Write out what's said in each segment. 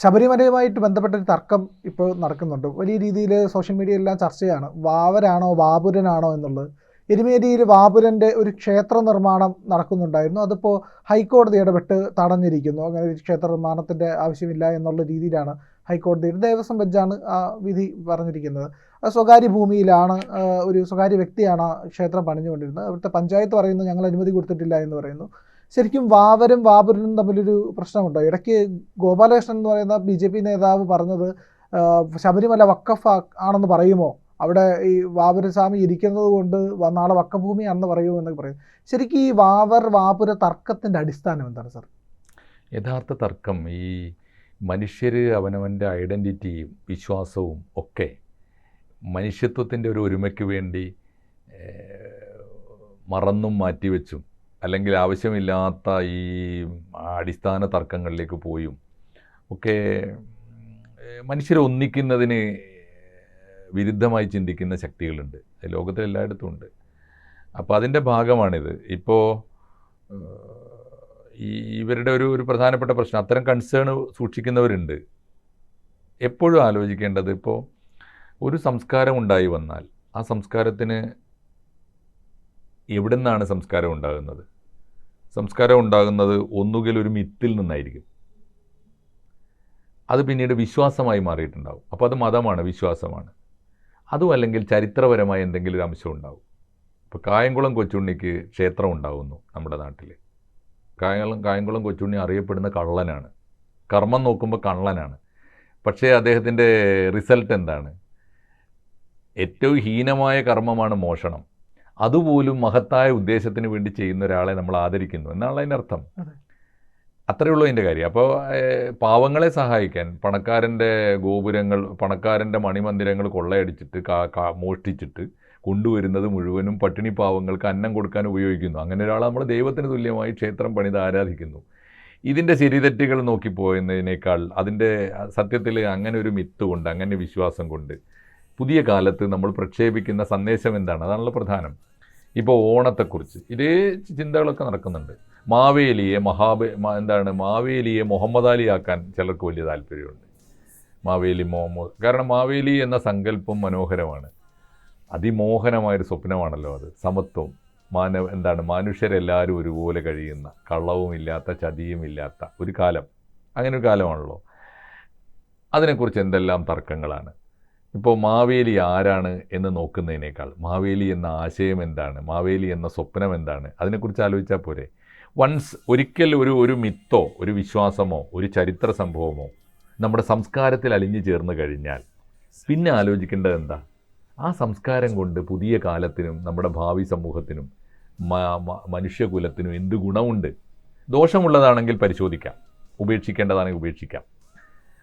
ശബരിമലയുമായിട്ട് ബന്ധപ്പെട്ടൊരു തർക്കം ഇപ്പോൾ നടക്കുന്നുണ്ട്. വലിയ രീതിയിൽ സോഷ്യൽ മീഡിയയിലെല്ലാം ചർച്ചയാണ്. വാവരാണോ വാപുരനാണോ എന്നുള്ളത്. എരുമേലിയിൽ വാപുരൻ്റെ ഒരു ക്ഷേത്ര നിർമ്മാണം നടക്കുന്നുണ്ടായിരുന്നു. അതിപ്പോൾ ഹൈക്കോടതി ഇടപെട്ട് തടഞ്ഞിരിക്കുന്നു. അങ്ങനെ ഒരു ക്ഷേത്ര നിർമ്മാണത്തിൻ്റെ ആവശ്യമില്ല എന്നുള്ള രീതിയിലാണ് ഹൈക്കോടതിയുടെ ദേവസ്വം ബെഞ്ചാണ് ആ വിധി പറഞ്ഞിരിക്കുന്നത്. സ്വകാര്യ ഭൂമിയിലാണ്, ഒരു സ്വകാര്യ വ്യക്തിയാണ് ആ ക്ഷേത്രം പണിഞ്ഞുകൊണ്ടിരുന്നത്. അവിടുത്തെ പഞ്ചായത്ത് പറയുന്നു ഞങ്ങൾ അനുമതി കൊടുത്തിട്ടില്ല എന്ന് പറയുന്നു. ശരിക്കും വാവരും വാപുരനും തമ്മിലൊരു പ്രശ്നമുണ്ടോ? ഇടയ്ക്ക് ഗോപാലകൃഷ്ണൻ എന്ന് പറയുന്ന BJP നേതാവ് പറഞ്ഞത് ശബരിമല വഖഫ് ആണെന്ന് പറയുമോ, അവിടെ ഈ വാപുരസ്വാമി ഇരിക്കുന്നത് കൊണ്ട് നാളെ വഖഭൂമിയാണെന്ന് പറയുമോ എന്നൊക്കെ പറയും. ശരിക്കും ഈ വാപുര തർക്കത്തിൻ്റെ അടിസ്ഥാനം എന്താണ് സാർ? യഥാർത്ഥ തർക്കം ഈ മനുഷ്യർ അവനവൻ്റെ ഐഡൻറ്റിറ്റിയും വിശ്വാസവും ഒക്കെ മനുഷ്യത്വത്തിൻ്റെ ഒരു ഒരുമയ്ക്ക് വേണ്ടി മറന്നും മാറ്റിവെച്ചും അല്ലെങ്കിൽ ആവശ്യമില്ലാത്ത ഈ അടിസ്ഥാന തർക്കങ്ങളിലേക്ക് പോയും ഒക്കെ മനുഷ്യരെ ഒന്നിക്കുന്നതിന് വിരുദ്ധമായി ചിന്തിക്കുന്ന ശക്തികളുണ്ട്. ലോകത്തിൽ എല്ലായിടത്തും ഉണ്ട്. അപ്പോൾ അതിൻ്റെ ഭാഗമാണിത്. ഇപ്പോൾ ഇവരുടെ ഒരു പ്രധാനപ്പെട്ട പ്രശ്നം, അത്തരം കൺസേൺ സൂക്ഷിക്കുന്നവരുണ്ട്. എപ്പോഴും ആലോചിക്കേണ്ടത്, ഇപ്പോൾ ഒരു സംസ്കാരം ഉണ്ടായി വന്നാൽ ആ സംസ്കാരത്തിന് എവിടെ നിന്നാണ് സംസ്കാരം ഉണ്ടാകുന്നത്? സംസ്കാരം ഉണ്ടാകുന്നത് ഒന്നുകിൽ ഒരു മിത്തിൽ നിന്നായിരിക്കും. അത് പിന്നീട് വിശ്വാസമായി മാറിയിട്ടുണ്ടാവും. അപ്പോൾ അത് മതമാണ്, വിശ്വാസമാണ്. അതും അല്ലെങ്കിൽ ചരിത്രപരമായ എന്തെങ്കിലും ഒരു അംശം ഉണ്ടാവും. ഇപ്പോൾ കായംകുളം കൊച്ചുണ്ണിക്ക് ക്ഷേത്രം ഉണ്ടാകുന്നു നമ്മുടെ നാട്ടിൽ. കായംകുളം കൊച്ചുണ്ണി അറിയപ്പെടുന്ന കള്ളനാണ്. കർമ്മം നോക്കുമ്പോൾ കള്ളനാണ്. പക്ഷേ അദ്ദേഹത്തിൻ്റെ റിസൾട്ട് എന്താണ്? ഏറ്റവും ഹീനമായ കർമ്മമാണ് മോഷണം. അതുപോലും മഹത്തായ ഉദ്ദേശത്തിന് വേണ്ടി ചെയ്യുന്ന ഒരാളെ നമ്മൾ ആദരിക്കുന്നു എന്നാണ് അതിൻ്റെ അർത്ഥം. അത്രയേ ഉള്ളൂ അതിൻ്റെ കാര്യം. അപ്പോൾ പാവങ്ങളെ സഹായിക്കാൻ പണക്കാരൻ്റെ ഗോപുരങ്ങൾ, പണക്കാരൻ്റെ മണിമന്ദിരങ്ങൾ കൊള്ളയടിച്ചിട്ട് മോഷ്ടിച്ചിട്ട് കൊണ്ടുവരുന്നത് മുഴുവനും പട്ടിണി പാവങ്ങൾക്ക് അന്നം കൊടുക്കാൻ ഉപയോഗിക്കുന്നു. അങ്ങനെ ഒരാളെ നമ്മൾ ദൈവത്തിന് തുല്യമായി ക്ഷേത്രം പണിത് ആരാധിക്കുന്നു. ഇതിൻ്റെ ശരിതെറ്റുകൾ നോക്കിപ്പോകുന്നതിനേക്കാൾ അതിൻ്റെ സത്യത്തിൽ അങ്ങനെ ഒരു മിത്ത് കൊണ്ട്, അങ്ങനെ വിശ്വാസം കൊണ്ട് പുതിയ കാലത്ത് നമ്മൾ പ്രക്ഷേപിക്കുന്ന സന്ദേശം എന്താണ്? അതാണല്ലോ പ്രധാനം. ഇപ്പോൾ ഓണത്തെക്കുറിച്ച് ഇതേ ചിന്തകളൊക്കെ നടക്കുന്നുണ്ട്. മാവേലിയെ മാവേലിയെ മുഹമ്മദ് അലി ആക്കാൻ ചിലർക്ക് വലിയ താല്പര്യമുണ്ട്. മാവേലി മുഹമ്മദ്, കാരണം മാവേലി എന്ന സങ്കല്പം മനോഹരമാണ്, അതിമോഹനമായൊരു സ്വപ്നമാണല്ലോ അത്. സമത്വം, മനുഷ്യരെല്ലാവരും ഒരുപോലെ കഴിയുന്ന, കള്ളവുമില്ലാത്ത ചതിയുമില്ലാത്ത ഒരു കാലം. അങ്ങനെ ഒരു കാലമാണല്ലോ. അതിനെക്കുറിച്ച് എന്തെല്ലാം തർക്കങ്ങളാണ്. ഇപ്പോൾ മാവേലി ആരാണ് എന്ന് നോക്കുന്നതിനേക്കാൾ മാവേലി എന്ന ആശയം എന്താണ്, മാവേലി എന്ന സ്വപ്നം എന്താണ്, അതിനെക്കുറിച്ച് ആലോചിച്ചാൽ പോരെ. ഒരിക്കൽ ഒരു മിത്തോ ഒരു വിശ്വാസമോ ഒരു ചരിത്ര സംഭവമോ നമ്മുടെ സംസ്കാരത്തിൽ അലിഞ്ഞു ചേർന്ന് കഴിഞ്ഞാൽ പിന്നെ ആലോചിക്കേണ്ടത് എന്താ? ആ സംസ്കാരം കൊണ്ട് പുതിയ കാലത്തിനും നമ്മുടെ ഭാവി സമൂഹത്തിനും മനുഷ്യകുലത്തിനും എന്ത് ഗുണമുണ്ട്? ദോഷമുള്ളതാണെങ്കിൽ പരിശോധിക്കാം, ഉപേക്ഷിക്കേണ്ടതാണെങ്കിൽ ഉപേക്ഷിക്കാം.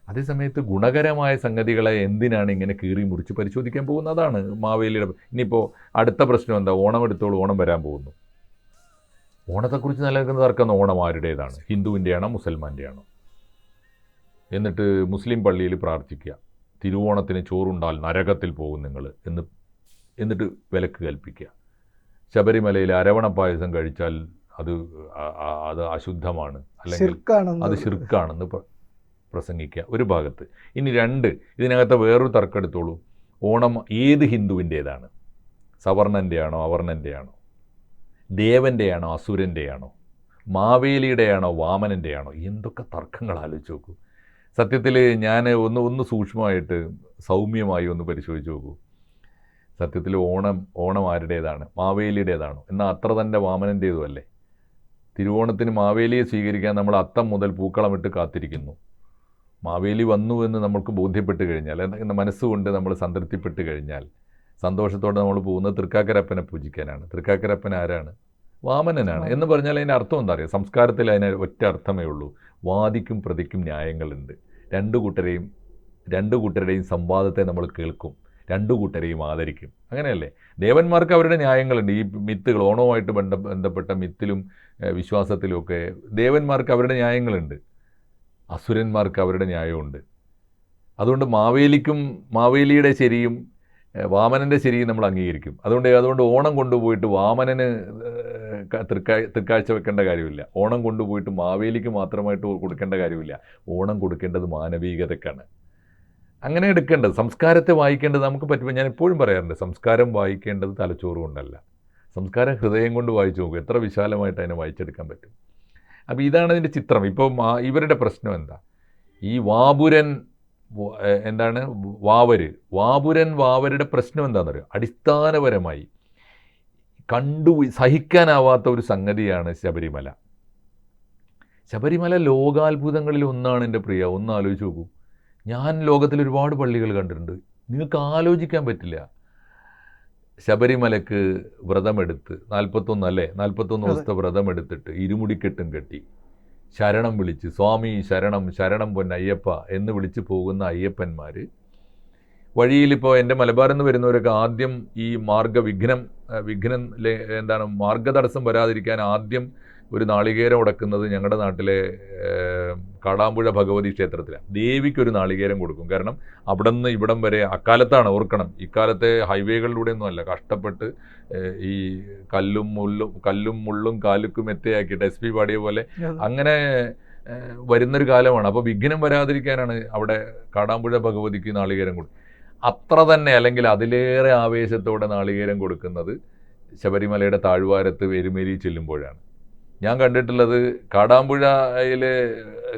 അതേസമയത്ത് ഗുണകരമായ സംഗതികളെ എന്തിനാണ് ഇങ്ങനെ കീറി മുറിച്ച് പരിശോധിക്കാൻ പോകുന്നതാണ് മാവേലിയുടെ. ഇനിയിപ്പോൾ അടുത്ത പ്രശ്നം എന്താ? ഓണം എടുത്തോളൂ, ഓണം വരാൻ പോകുന്നു. ഓണത്തെക്കുറിച്ച് നിലനിൽക്കുന്ന തർക്കം ഓണം ആരുടേതാണ്? ഹിന്ദുവിൻ്റെ ആണോ മുസൽമാൻ്റെ ആണോ? എന്നിട്ട് മുസ്ലിം പള്ളിയിൽ പ്രാർത്ഥിക്കുക, തിരുവോണത്തിന് ചോറുണ്ടാൽ നരകത്തിൽ പോകും നിങ്ങൾ എന്നിട്ട് വിലക്ക് കൽപ്പിക്കുക. ശബരിമലയിൽ അരവണ പായസം കഴിച്ചാൽ അത് അശുദ്ധമാണ്, അല്ലെങ്കിൽ അത് ശിർക്കാണെന്ന് പ്രസംഗിക്കുക ഒരു ഭാഗത്ത്. ഇനി ഇതിനകത്ത് വേറൊരു തർക്കം എടുത്തോളൂ. ഓണം ഏത് ഹിന്ദുവിൻ്റേതാണ്? സവർണൻ്റെ ആണോ അവർണൻ്റെ ആണോ? ദേവൻ്റെ ആണോ അസുരൻ്റെ ആണോ? മാവേലിയുടെ ആണോ വാമനൻ്റെ ആണോ? എന്തൊക്കെ തർക്കങ്ങൾ ആലോചിച്ച് നോക്കൂ. സത്യത്തിൽ ഞാൻ ഒന്ന് സൂക്ഷ്മമായിട്ട് സൗമ്യമായി ഒന്ന് പരിശോധിച്ച് നോക്കൂ. സത്യത്തിൽ ഓണം ആരുടേതാണ്? മാവേലിയുടേതാണോ? എന്നാൽ അത്ര തന്നെ വാമനൻ്റേതും അല്ലേ? തിരുവോണത്തിന് മാവേലിയെ സ്വീകരിക്കാൻ നമ്മൾ അത്തം മുതൽ പൂക്കളമിട്ട് കാത്തിരിക്കുന്നു. മാവേലി വന്നു എന്ന് നമുക്ക് ബോധ്യപ്പെട്ട് കഴിഞ്ഞാൽ, മനസ്സുകൊണ്ട് നമ്മൾ സംതൃപ്തിപ്പെട്ട് കഴിഞ്ഞാൽ സന്തോഷത്തോടെ നമ്മൾ പോകുന്നത് തൃക്കാക്കരപ്പനെ പൂജിക്കാനാണ്. തൃക്കാക്കരപ്പൻ ആരാണ്? വാമനനാണ്. എന്ന് പറഞ്ഞാൽ അതിൻ്റെ അർത്ഥം എന്താ അറിയാം? സംസ്കാരത്തിൽ അതിന് ഒറ്റ അർത്ഥമേ ഉള്ളൂ. വാദിക്കും പ്രതിക്കും ന്യായങ്ങളുണ്ട്. രണ്ടു കൂട്ടരുടെയും സംവാദത്തെ നമ്മൾ കേൾക്കും, രണ്ടു കൂട്ടരെയും ആദരിക്കും. അങ്ങനെയല്ലേ? ദേവന്മാർക്ക് അവരുടെ ന്യായങ്ങളുണ്ട്. ഈ മിത്തുകൾ, ഓണവുമായിട്ട് ബന്ധപ്പെട്ട മിത്തിലും വിശ്വാസത്തിലുമൊക്കെ ദേവന്മാർക്ക് അവരുടെ ന്യായങ്ങളുണ്ട്, അസുരന്മാർക്ക് അവരുടെ ന്യായമുണ്ട്. അതുകൊണ്ട് മാവേലിയുടെ ശരിയും വാമനൻ്റെ ശരിയും നമ്മൾ അംഗീകരിക്കും. അതുകൊണ്ട് ഓണം കൊണ്ടുപോയിട്ട് വാമനന് തൃക്കാഴ്ച വെക്കേണ്ട കാര്യമില്ല. ഓണം കൊണ്ടുപോയിട്ട് മാവേലിക്ക് മാത്രമായിട്ട് കൊടുക്കേണ്ട കാര്യമില്ല. ഓണം കൊടുക്കേണ്ടത് മാനവികതയ്ക്കാണ്. അങ്ങനെ എടുക്കേണ്ടത്, സംസ്കാരത്തെ വായിക്കേണ്ടത് നമുക്ക് പറ്റുമ്പോൾ ഞാൻ എപ്പോഴും പറയാറുണ്ട്, സംസ്കാരം വായിക്കേണ്ടത് തലച്ചോറ് കൊണ്ടല്ല, സംസ്കാരം ഹൃദയം കൊണ്ട് വായിച്ചു നോക്കും, എത്ര വിശാലമായിട്ട് അതിനെ വായിച്ചെടുക്കാൻ പറ്റും. അപ്പോൾ ഇതാണ് ഇതിൻ്റെ ചിത്രം. ഇപ്പോൾ ഇവരുടെ പ്രശ്നം എന്താ? ഈ വാപുരൻ എന്താണ് വാവരുടെ പ്രശ്നം എന്താണെന്നറിയോ? അടിസ്ഥാനപരമായി സഹിക്കാനാവാത്ത ഒരു സംഗതിയാണ് ശബരിമല. ശബരിമല ലോകാത്ഭുതങ്ങളിൽ ഒന്നാണ് എൻ്റെ പ്രിയ. ഒന്ന് ആലോചിച്ച് നോക്കൂ. ഞാൻ ലോകത്തിൽ ഒരുപാട് പള്ളികൾ കണ്ടിട്ടുണ്ട്. നിങ്ങൾക്ക് ആലോചിക്കാൻ പറ്റില്ല. ശബരിമലക്ക് വ്രതമെടുത്ത് 41 ദിവസത്തെ വ്രതമെടുത്തിട്ട് ഇരുമുടിക്കെട്ടും കെട്ടി ശരണം വിളിച്ച് സ്വാമി ശരണം ശരണം പൊന്നയ്യപ്പ എന്ന് വിളിച്ച് പോകുന്ന അയ്യപ്പന്മാർ വഴിയിലിപ്പോൾ എൻ്റെ മലബാറിൽ നിന്ന് വരുന്നവരൊക്കെ ആദ്യം ഈ മാർഗതടസ്സം വരാതിരിക്കാൻ ആദ്യം ഒരു നാളികേരം ഉടക്കുന്നത് ഞങ്ങളുടെ നാട്ടിലെ കാടാമ്പുഴ ഭഗവതി ക്ഷേത്രത്തിലാണ്. ദേവിക്കൊരു നാളികേരം കൊടുക്കും. കാരണം അവിടെ നിന്ന് ഇവിടം വരെ അക്കാലത്താണ്, ഓർക്കണം, ഇക്കാലത്തെ ഹൈവേകളിലൂടെയൊന്നും അല്ല, കഷ്ടപ്പെട്ട് ഈ കല്ലും മുള്ളും കാലുക്കും എത്തയാക്കിയിട്ട് SP പാടിയ പോലെ അങ്ങനെ വരുന്നൊരു കാലമാണ്. അപ്പോൾ വിഘ്നം വരാതിരിക്കാനാണ് അവിടെ കാടാമ്പുഴ ഭഗവതിക്ക് നാളികേരം കൊടുക്കും. അത്ര തന്നെ അല്ലെങ്കിൽ അതിലേറെ ആവേശത്തോടെ നാളികേരം കൊടുക്കുന്നത് ശബരിമലയുടെ താഴ്വാരത്ത് എരുമേലി ചെല്ലുമ്പോഴാണ്. ഞാൻ കണ്ടിട്ടുള്ളത് കാടാമ്പുഴയിൽ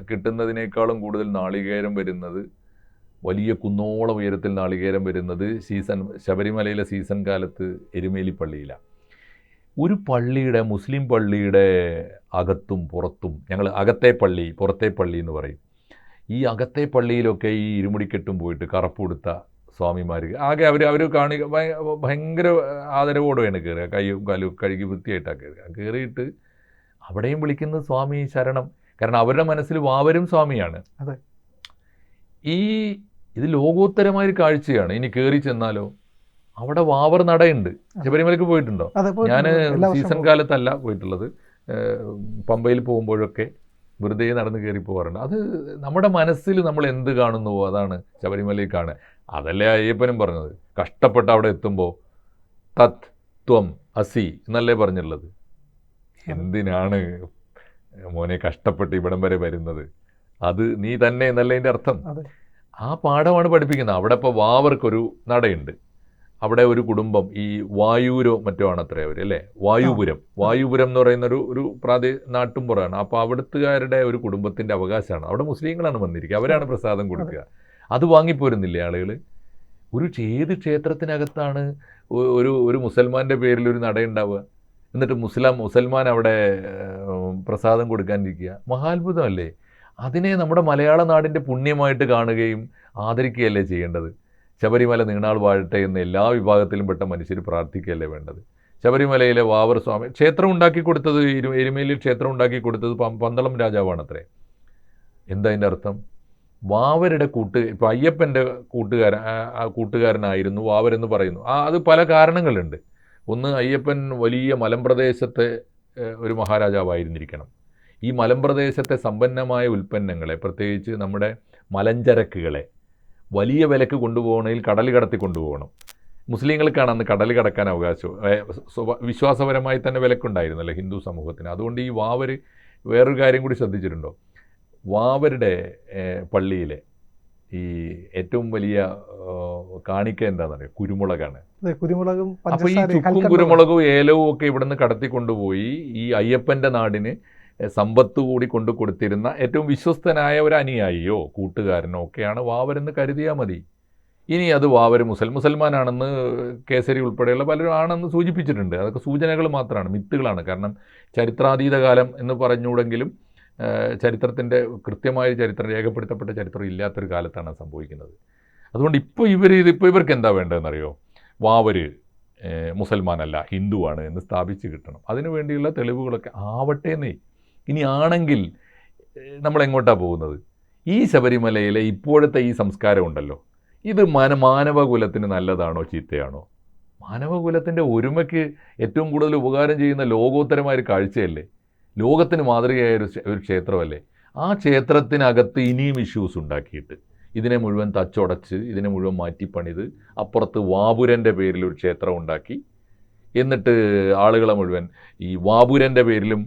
കിട്ടുന്നതിനേക്കാളും കൂടുതൽ നാളികേരം വരുന്നത്, വലിയ കുന്നോളം ഉയരത്തിൽ നാളികേരം വരുന്നത് ശബരിമലയിലെ സീസൺ കാലത്ത് എരുമേലി പള്ളിയിലാണ്. ഒരു പള്ളിയുടെ, മുസ്ലിം പള്ളിയുടെ അകത്തും പുറത്തും, ഞങ്ങൾ അകത്തെ പള്ളി പുറത്തെ പള്ളി എന്ന് പറയും, ഈ അകത്തെ പള്ളിയിലൊക്കെ ഈ ഇരുമുടിക്കെട്ടും പോയിട്ട് കറുപ്പുടുത്ത സ്വാമിമാർ ആകെ അവർ ഭയങ്കര ആദരവോടെയാണ് കയറുക. കൈയും കാലും കഴുകി വൃത്തിയായിട്ടാണ് കയറുക. കയറിയിട്ട് അവിടെയും വിളിക്കുന്നത് സ്വാമി ശരണം. കാരണം അവരുടെ മനസ്സിൽ വാവരും സ്വാമിയാണ്. ഇത് ലോകോത്തരമായൊരു കാഴ്ചയാണ്. ഇനി കയറി ചെന്നാലോ അവിടെ വാവർ നടയുണ്ട്. ശബരിമലയ്ക്ക് പോയിട്ടുണ്ടോ? ഞാൻ സീസൺ കാലത്തല്ല പോയിട്ടുള്ളത്, പമ്പയിൽ പോകുമ്പോഴൊക്കെ വെറുതെ നടന്ന് കയറി പോകാറുണ്ട്. അത് നമ്മുടെ മനസ്സിൽ നമ്മൾ എന്ത് കാണുന്നുവോ അതാണ് ശബരിമലയിൽ കാണുക. അതല്ലേ അയ്യപ്പനും പറഞ്ഞത്, കഷ്ടപ്പെട്ട് അവിടെ എത്തുമ്പോൾ തത് ത്വം അസി എന്നല്ലേ പറഞ്ഞുള്ളത്. എന്തിനാണ് മോനെ കഷ്ടപ്പെട്ട് ഇവിടം വരെ വരുന്നത്? അത് നീ തന്നെ എന്നല്ലേ അതിൻ്റെ അർത്ഥം. ആ പാഠമാണ് പഠിപ്പിക്കുന്നത്. അവിടെ ഇപ്പോൾ വാവർക്കൊരു നടയുണ്ട്. അവിടെ ഒരു കുടുംബം, ഈ വായൂരോ മറ്റോ ആണ് അത്രേ അവർ, അല്ലേ? വായുപുരം എന്ന് പറയുന്ന ഒരു നാട്ടുംപുറമാണ്. അപ്പോൾ അവിടുത്തുകാരുടെ ഒരു കുടുംബത്തിൻ്റെ അവകാശമാണ്. അവിടെ മുസ്ലിങ്ങളാണ് വന്നിരിക്കുക, അവരാണ് പ്രസാദം കൊടുക്കുക. അത് വാങ്ങിപ്പോരുന്നില്ലേ ആളുകൾ? ഏത് ക്ഷേത്രത്തിനകത്താണ് ഒരു മുസൽമാൻ്റെ പേരിൽ ഒരു നടയുണ്ടാവുക? എന്നിട്ട് മുസൽമാൻ അവിടെ പ്രസാദം കൊടുക്കാനിരിക്കുക. മഹാത്ഭുതമല്ലേ? അതിനെ നമ്മുടെ മലയാള നാടിൻ്റെ പുണ്യമായിട്ട് കാണുകയും ആദരിക്കുകയല്ലേ ചെയ്യേണ്ടത്? ശബരിമല നീണാൾ വാഴട്ടെ എന്ന് എല്ലാ വിഭാഗത്തിലും പെട്ട മനുഷ്യർ പ്രാർത്ഥിക്കുകയല്ലേ വേണ്ടത്? ശബരിമലയിലെ വാവർ സ്വാമി ക്ഷേത്രം ഉണ്ടാക്കി കൊടുത്തത്, എരുമേലിയിൽ ക്ഷേത്രം ഉണ്ടാക്കി കൊടുത്തത് പന്തളം രാജാവാണത്രേ. എന്താ അതിൻ്റെ അർത്ഥം? വാവരുടെ ഇപ്പോൾ അയ്യപ്പൻ്റെ കൂട്ടുകാരനായിരുന്നു വാവരെന്ന് പറയുന്നു. അത് പല കാരണങ്ങളുണ്ട്. ഒന്ന്, അയ്യപ്പൻ വലിയ മലമ്പ്രദേശത്തെ ഒരു മഹാരാജാവായിരുന്നിരിക്കണം. ഈ മലമ്പ്രദേശത്തെ സമ്പന്നമായ ഉൽപ്പന്നങ്ങളെ, പ്രത്യേകിച്ച് നമ്മുടെ മലഞ്ചരക്കുകളെ വലിയ വിലക്ക് കൊണ്ടുപോകണമെങ്കിൽ കടൽ കടത്തി കൊണ്ടുപോകണം. മുസ്ലിങ്ങൾക്കാണ് അന്ന് കടൽ കടക്കാൻ അവകാശം. വിശ്വാസപരമായി തന്നെ വിലക്കുണ്ടായിരുന്നല്ലോ ഹിന്ദു സമൂഹത്തിന്. അതുകൊണ്ട് ഈ വാവര് വേറൊരു കാര്യം കൂടി ശ്രദ്ധിച്ചിട്ടുണ്ടോ? വാവരുടെ പള്ളിയിലെ ഈ ഏറ്റവും വലിയ കാണിക്ക എന്താണെന്ന് അറിയാം? കുരുമുളകാണ്. അപ്പോൾ ഈ ചുക്കും കുരുമുളകും ഏലവും ഒക്കെ ഇവിടുന്ന് കടത്തിക്കൊണ്ടുപോയി ഈ അയ്യപ്പൻ്റെ നാടിന് സമ്പത്ത് കൂടി കൊണ്ടു കൊടുത്തിരുന്ന ഏറ്റവും വിശ്വസ്തനായ ഒരു അനുയായിയോ കൂട്ടുകാരനോ ഒക്കെയാണ് വാവരെന്ന് കരുതിയാൽ മതി. ഇനി അത് വാവര് മുസൽമാനാണെന്ന് കേസരി ഉൾപ്പെടെയുള്ള പലരും ആണെന്ന് സൂചിപ്പിച്ചിട്ടുണ്ട്. അതൊക്കെ സൂചനകൾ മാത്രമാണ്, മിത്തുകളാണ്. കാരണം ചരിത്രാതീത കാലം എന്ന് പറഞ്ഞുകൂടെങ്കിലും ചരിത്രത്തിൻ്റെ കൃത്യമായ ചരിത്രം, രേഖപ്പെടുത്തപ്പെട്ട ചരിത്രം ഇല്ലാത്തൊരു കാലത്താണ് സംഭവിക്കുന്നത്. അതുകൊണ്ട് ഇപ്പോൾ ഇവർക്ക് എന്താ വേണ്ടതെന്നറിയോ? വാവര് മുസൽമാനല്ല, ഹിന്ദുവാണ് എന്ന് സ്ഥാപിച്ച് കിട്ടണം. അതിനു വേണ്ടിയുള്ള തെളിവുകളൊക്കെ ആവട്ടേന്നേ. ഇനി ആണെങ്കിൽ നമ്മളെങ്ങോട്ടാണ് പോകുന്നത്? ഈ ശബരിമലയിലെ ഇപ്പോഴത്തെ ഈ സംസ്കാരം ഉണ്ടല്ലോ, ഇത് മാനവകുലത്തിന് നല്ലതാണോ ചീത്തയാണോ? മാനവകുലത്തിൻ്റെ ഒരുമയ്ക്ക് ഏറ്റവും കൂടുതൽ ഉപകാരം ചെയ്യുന്ന ലോകോത്തരമായൊരു കാഴ്ചയല്ലേ? ലോകത്തിന് മാതൃകയായ ഒരു ക്ഷേത്രമല്ലേ? ആ ക്ഷേത്രത്തിനകത്ത് ഇനിയും ഇഷ്യൂസ് ഉണ്ടാക്കിയിട്ട് ഇതിനെ മുഴുവൻ തച്ചുടച്ച് ഇതിനെ മുഴുവൻ മാറ്റിപ്പണിത് അപ്പുറത്ത് വാപുരൻ്റെ പേരിൽ ഒരു ക്ഷേത്രം ഉണ്ടാക്കി എന്നിട്ട് ആളുകളെ മുഴുവൻ ഈ വാപുരൻ്റെ പേരിലും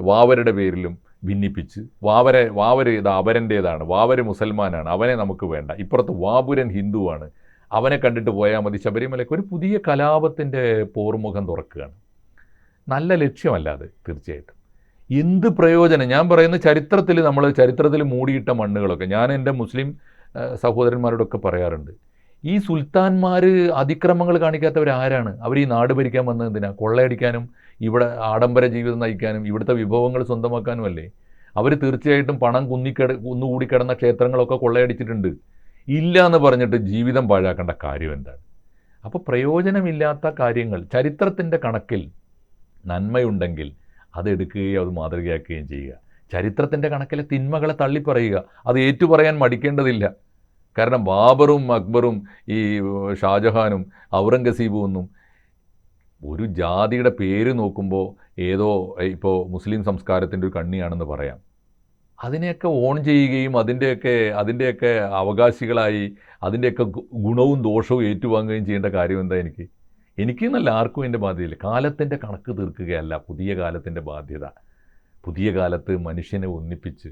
വാവരുടെ പേരിലും ഭിന്നിപ്പിച്ച് വാവര് ഇത് അവരൻ്റേതാണ്, വാവര് മുസൽമാനാണ്, അവനെ നമുക്ക് വേണ്ട, ഇപ്പുറത്ത് വാപുരൻ ഹിന്ദുവാണ്, അവനെ കണ്ടിട്ട് പോയാൽ മതി, ശബരിമലയ്ക്ക് ഒരു പുതിയ കലാപത്തിൻ്റെ പോർമുഖം തുറക്കുകയാണ്. നല്ല ലക്ഷ്യമല്ല അത് തീർച്ചയായിട്ടും. എന്ത് പ്രയോജനം? ഞാൻ പറയുന്ന ചരിത്രത്തിൽ മൂടിയിട്ട മണ്ണുകളൊക്കെ ഞാൻ എൻ്റെ മുസ്ലിം സഹോദരന്മാരോടൊക്കെ പറയാറുണ്ട്. ഈ സുൽത്താൻമാർ അതിക്രമങ്ങൾ കാണിക്കാത്തവരാരാണ്? അവർ ഈ നാട് ഭരിക്കാൻ വന്നത് എന്തിനാണ്? കൊള്ളയടിക്കാനും ഇവിടെ ആഡംബര ജീവിതം നയിക്കാനും ഇവിടുത്തെ വിഭവങ്ങൾ സ്വന്തമാക്കാനും അല്ലേ? അവർ തീർച്ചയായിട്ടും പണം കുന്നുകൂടി കിടന്ന ക്ഷേത്രങ്ങളൊക്കെ കൊള്ളയടിച്ചിട്ടുണ്ട്. ഇല്ല എന്ന് പറഞ്ഞിട്ട് ജീവിതം പാഴാക്കേണ്ട കാര്യം എന്താണ്? അപ്പോൾ പ്രയോജനമില്ലാത്ത കാര്യങ്ങൾ ചരിത്രത്തിൻ്റെ കണക്കിൽ നന്മയുണ്ടെങ്കിൽ അതെടുക്കുകയും അത് മാതൃകയാക്കുകയും ചെയ്യുക. ചരിത്രത്തിൻ്റെ കണക്കിലെ തിന്മകളെ തള്ളിപ്പറയുക, അത് ഏറ്റുപറയാൻ മടിക്കേണ്ടതില്ല. കാരണം ബാബറും അക്ബറും ഈ ഷാജഹാനും ഔറംഗസീബും ഒന്നും ഒരു ജാതിയുടെ പേര് നോക്കുമ്പോൾ ഏതോ ഇപ്പോൾ മുസ്ലിം സംസ്കാരത്തിൻ്റെ ഒരു കണ്ണിയാണെന്ന് പറയാം. അതിനെയൊക്കെ ഓൺ ചെയ്യുകയും അതിൻ്റെയൊക്കെ അവകാശികളായി അതിൻ്റെയൊക്കെ ഗുണവും ദോഷവും ഏറ്റുവാങ്ങുകയും ചെയ്യേണ്ട കാര്യം എന്താ? എനിക്കെന്നല്ല, ആർക്കും എൻ്റെ ബാധ്യതയില്ല. കാലത്തിൻ്റെ കണക്ക് തീർക്കുകയല്ല പുതിയ കാലത്തിൻ്റെ ബാധ്യത. പുതിയ കാലത്ത് മനുഷ്യനെ ഒന്നിപ്പിച്ച്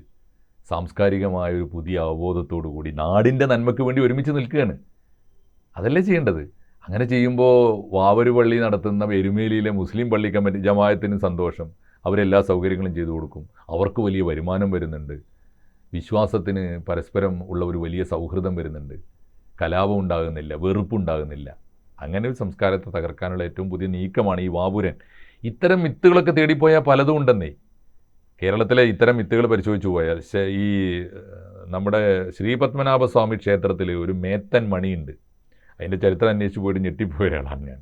സാംസ്കാരികമായൊരു പുതിയ അവബോധത്തോടു കൂടി നാടിൻ്റെ നന്മയ്ക്ക് വേണ്ടി ഒരുമിച്ച് നിൽക്കുകയാണ്. അതല്ലേ ചെയ്യേണ്ടത്? അങ്ങനെ ചെയ്യുമ്പോൾ വാവര് പള്ളി നടത്തുന്ന എരുമേലിയിലെ മുസ്ലിം പള്ളി കമ്മിറ്റി ജമാഅത്തിനും സന്തോഷം, അവരെല്ലാ സൗകര്യങ്ങളും ചെയ്തു കൊടുക്കും, അവർക്ക് വലിയ വരുമാനം വരുന്നുണ്ട്, വിശ്വാസത്തിന് പരസ്പരം ഉള്ള ഒരു വലിയ സൗഹൃദം വരുന്നുണ്ട്, കലാപം ഉണ്ടാകുന്നില്ല, വെറുപ്പുണ്ടാകുന്നില്ല. അങ്ങനെ ഒരു സംസ്കാരത്തെ തകർക്കാനുള്ള ഏറ്റവും പുതിയ നീക്കമാണ് ഈ വാപുരൻ. ഇത്തരം മിത്തുകളൊക്കെ തേടിപ്പോയാൽ പലതും ഉണ്ടെന്നേ. കേരളത്തിലെ ഇത്തരം മിത്തുകൾ പരിശോധിച്ചു പോയാൽ ഈ നമ്മുടെ ശ്രീപത്മനാഭസ്വാമി ക്ഷേത്രത്തിൽ ഒരു മേത്തൻ മണിയുണ്ട്. അതിൻ്റെ ചരിത്രം അന്വേഷിച്ച് പോയിട്ട് ഞെട്ടിപ്പോയ ഒരാളാണ് ഞാൻ.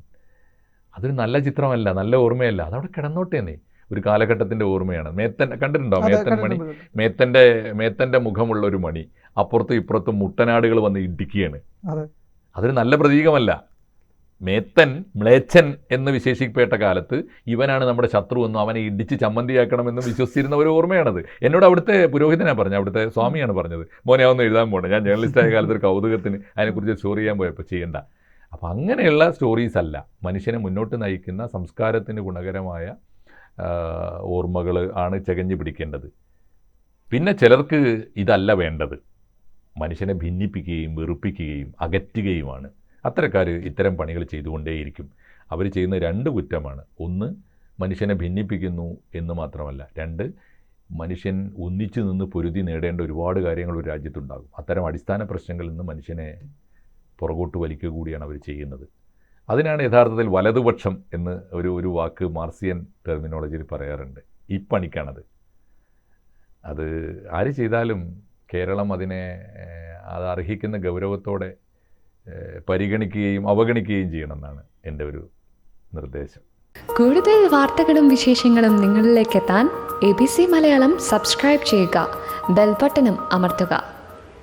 അതൊരു നല്ല ചിത്രമല്ല, നല്ല ഓർമ്മയല്ല, അതവിടെ കിടന്നോട്ടേന്നേ. ഒരു കാലഘട്ടത്തിൻ്റെ ഓർമ്മയാണ്. മേത്തൻ കണ്ടിട്ടുണ്ടോ? മേത്തൻ മണി, മേത്തൻ്റെ മുഖമുള്ള ഒരു മണി, അപ്പുറത്തും ഇപ്പുറത്തും മുട്ടനാടുകൾ വന്ന് ഇടിക്കുകയാണ്. അതൊരു നല്ല പ്രതീകമല്ല. മേത്തൻ, മ്ലേച്ഛൻ എന്ന് വിശേഷിക്കപ്പെട്ട കാലത്ത് ഇവനാണ് നമ്മുടെ ശത്രുവെന്നും അവനെ ഇടിച്ച് ചമ്മന്തിയാക്കണമെന്നും വിശ്വസിച്ചിരുന്ന ഒരു ഓർമ്മയാണത്. എന്നോട് അവിടുത്തെ പുരോഹിതനാണ് പറഞ്ഞത്, അവിടുത്തെ സ്വാമിയാണ് പറഞ്ഞത്, മോനെ അതൊന്നും എഴുതാൻ പോകണം, ഞാൻ ജേർണലിസ്റ്റായ കാലത്ത് ഒരു കൗതുകത്തിന് അതിനെക്കുറിച്ച് സ്റ്റോറി ചെയ്യാൻ പോയപ്പോൾ ചെയ്യേണ്ട. അപ്പോൾ അങ്ങനെയുള്ള സ്റ്റോറീസ് അല്ല മനുഷ്യനെ മുന്നോട്ട് നയിക്കുന്ന സംസ്കാരത്തിന് ഗുണകരമായ ഓർമ്മകൾ ആണ് ചകഞ്ഞു പിടിക്കേണ്ടത്. പിന്നെ ചിലർക്ക് ഇതല്ല വേണ്ടത്, മനുഷ്യനെ ഭിന്നിപ്പിക്കുകയും വെറുപ്പിക്കുകയും അകറ്റുകയുമാണ്. അത്തരക്കാർ ഇത്തരം പണികൾ ചെയ്തുകൊണ്ടേയിരിക്കും. അവർ ചെയ്യുന്ന രണ്ട് കുറ്റമാണ്. ഒന്ന്, മനുഷ്യനെ ഭിന്നിപ്പിക്കുന്നു എന്ന് മാത്രമല്ല, രണ്ട്, മനുഷ്യൻ ഒന്നിച്ചു നിന്ന് പൊരുതി നേടേണ്ട ഒരുപാട് കാര്യങ്ങൾ ഒരു രാജ്യത്തുണ്ടാകും. അത്തരം അടിസ്ഥാന പ്രശ്നങ്ങളിൽ നിന്ന് മനുഷ്യനെ പുറകോട്ട് വലിക്കുക കൂടിയാണ് അവർ ചെയ്യുന്നത്. അതിനാണ് യഥാർത്ഥത്തിൽ വലതുപക്ഷം എന്ന് ഒരു വാക്ക് മാർസിയൻ ടെർമിനോളജിയിൽ പറയാറുണ്ട്. ഈ പണിക്കാണത്. അത് ആര് ചെയ്താലും കേരളം അത് അർഹിക്കുന്ന ഗൗരവത്തോടെ പരിഗണിക്കുകയും അവഗണിക്കുകയും ചെയ്യണമെന്നാണ് എൻ്റെ ഒരു നിർദ്ദേശം. കൂടുതൽ വാർത്തകളും വിശേഷങ്ങളും നിങ്ങളിലേക്ക് എത്താൻ ABC മലയാളം സബ്സ്ക്രൈബ് ചെയ്യുക, ബെൽ ബട്ടണും അമർത്തുക.